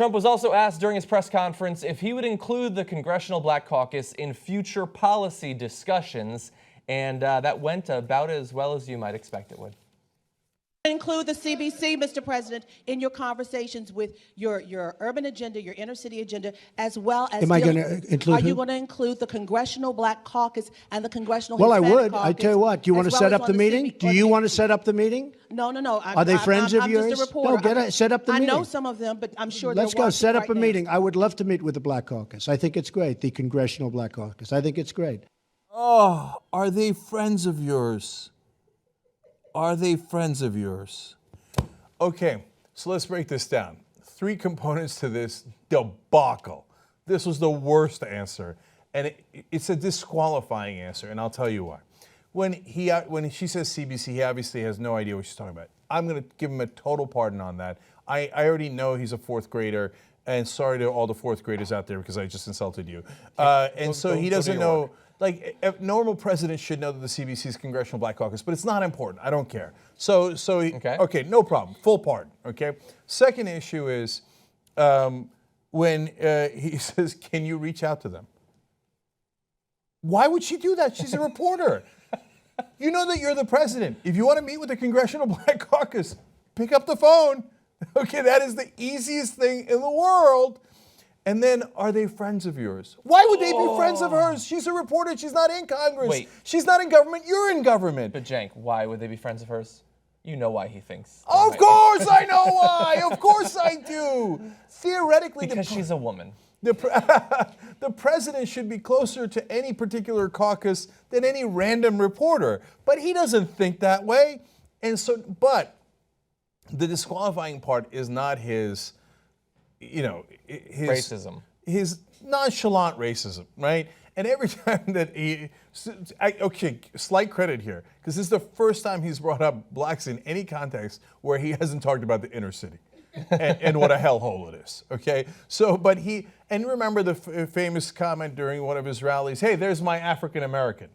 Trump was also asked during his press conference if he would include the Congressional Black Caucus in future policy discussions, and that went about as well as you might expect it would. Include the CBC, Mr. President, in your conversations with your urban agenda, your inner city agenda, as well as. Am I going to include? Are you going to include the Congressional Black Caucus and the Congressional Well, Hispanic I would. Caucus, I tell you what. Do you want to set up the meeting? Do you want to set up the meeting? No. Are they friends of yours? I'm just a reporter. No, set up the meeting. I know some of them, but I'm sure Let's they're go set up right a now. meeting. I would love to meet with the Black Caucus. I think it's great, the Congressional Black Caucus. I think it's great. Oh, are they friends of yours? Are they friends of yours? Okay, so let's break this down. 3 components to this debacle. This was the worst answer, and it's a disqualifying answer, and I'll tell you why. When she says CBC, he obviously has no idea what she's talking about. I'm going to give him a total pardon on that. I already know he's a 4th grader, and sorry to all the 4th graders out there because I just insulted you. And so he doesn't know. Like, a normal president should know that the CBC is Congressional Black Caucus, but it's not important. I don't care. Okay, no problem. Full pardon, okay? Second issue is when he says, can you reach out to them? Why would she do that? She's a reporter. You know that you're the president. If you want to meet with the Congressional Black Caucus, pick up the phone. Okay, that is the easiest thing in the world. And then, are they friends of yours? Why would they be friends of hers? She's a reporter. She's not in Congress. Wait. She's not in government. You're in government. But Cenk, why would they be friends of hers? You know why he thinks. Of course I know why. Of course I do. Theoretically, because she's a woman. The president should be closer to any particular caucus than any random reporter. But he doesn't think that way. And so, but the disqualifying part is not his, his racism. His nonchalant racism, right? And every time that slight credit here, because this is the first time he's brought up blacks in any context where he hasn't talked about the inner city and what a hellhole it is, okay? So, but and remember the famous comment during one of his rallies, hey, there's my African American.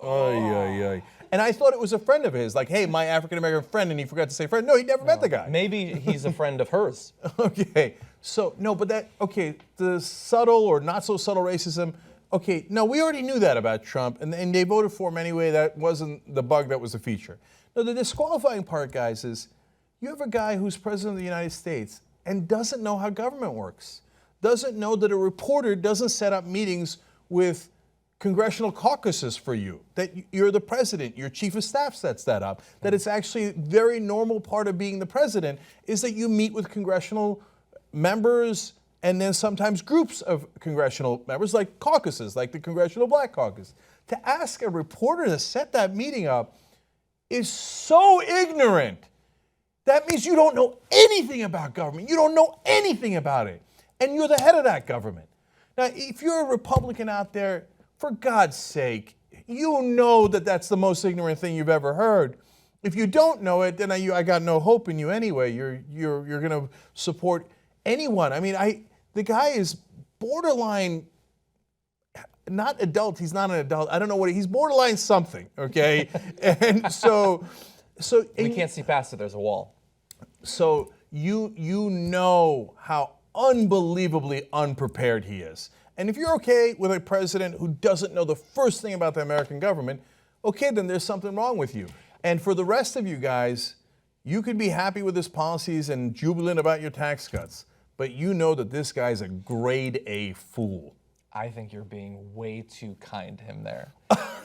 And I thought it was a friend of his, like, hey, my African American friend, and he forgot to say friend. No, he never met the guy. Maybe he's a friend of hers. Okay, so, no, but the subtle or not so subtle racism, okay, no, we already knew that about Trump, and they voted for him anyway. That wasn't the bug, that was the feature. No, the disqualifying part, guys, is you have a guy who's president of the United States and doesn't know how government works, doesn't know that a reporter doesn't set up meetings with congressional caucuses for you, that you're the president, your chief of staff sets that up, that it's actually a very normal part of being the president is that you meet with congressional members and then sometimes groups of congressional members, like caucuses, like the Congressional Black Caucus. To ask a reporter to set that meeting up is so ignorant. That means you don't know anything about government. You don't know anything about it. And you're the head of that government. Now, if you're a Republican out there, for God's sake, you know that that's the most ignorant thing you've ever heard. If you don't know it, then I got no hope in you anyway. You're going to support anyone. I mean, the guy is borderline, not adult. He's not an adult. I don't know he's borderline something. Okay, and so we can't see past it. There's a wall. So you know how unbelievably unprepared he is. And if you're okay with a president who doesn't know the first thing about the American government, okay, then there's something wrong with you. And for the rest of you guys, you could be happy with his policies and jubilant about your tax cuts, but you know that this guy's a grade A fool. I think you're being way too kind to him there.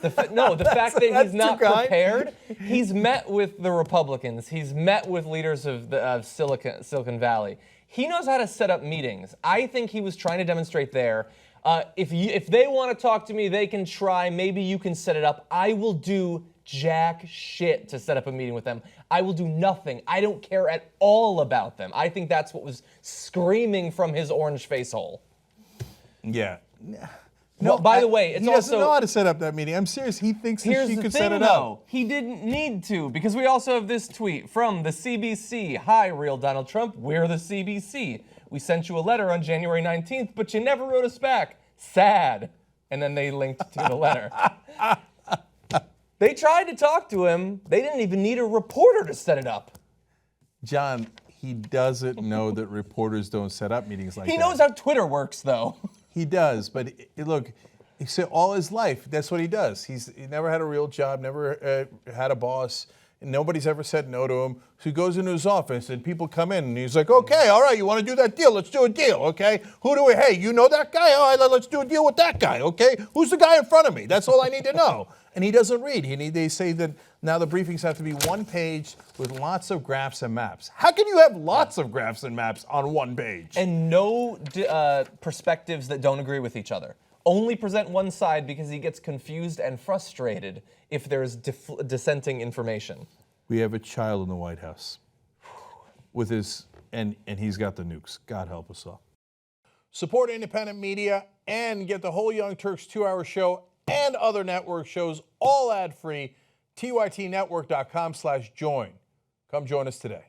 The fact that he's not prepared, he's met with the Republicans, he's met with leaders of Silicon Valley. He knows how to set up meetings. I think he was trying to demonstrate there. If they want to talk to me, they can try. Maybe you can set it up. I will do jack shit to set up a meeting with them. I will do nothing. I don't care at all about them. I think that's what was screaming from his orange face hole. Yeah. No, by the way, it's he doesn't know how to set up that meeting. I'm serious. He thinks that she could set it up. He didn't need to, because we also have this tweet from the CBC. Hi, real Donald Trump. We're the CBC. We sent you a letter on January 19th, but you never wrote us back. Sad. And then they linked to the letter. They tried to talk to him. They didn't even need a reporter to set it up. John, He doesn't know that reporters don't set up meetings like that. He knows how Twitter works, though. He does, but look, he said all his life, that's what he does. He never had a real job, never had a boss. Nobody's ever said no to him. So he goes into his office and people come in and he's like, okay, all right, you want to do that deal? Let's do a deal, okay? Hey, you know that guy? All right, let's do a deal with that guy, okay? Who's the guy in front of me? That's all I need to know. And he doesn't read. They say that now the briefings have to be one page with lots of graphs and maps. How can you have lots of graphs and maps on one page? And no perspectives that don't agree with each other. Only present one side because he gets confused and frustrated if there's dissenting information. We have a child in the White House with and he's got the nukes. God help us all. Support independent media and get the whole Young Turks 2-hour show and other network shows all ad-free. TYTnetwork.com/join. Come join us today.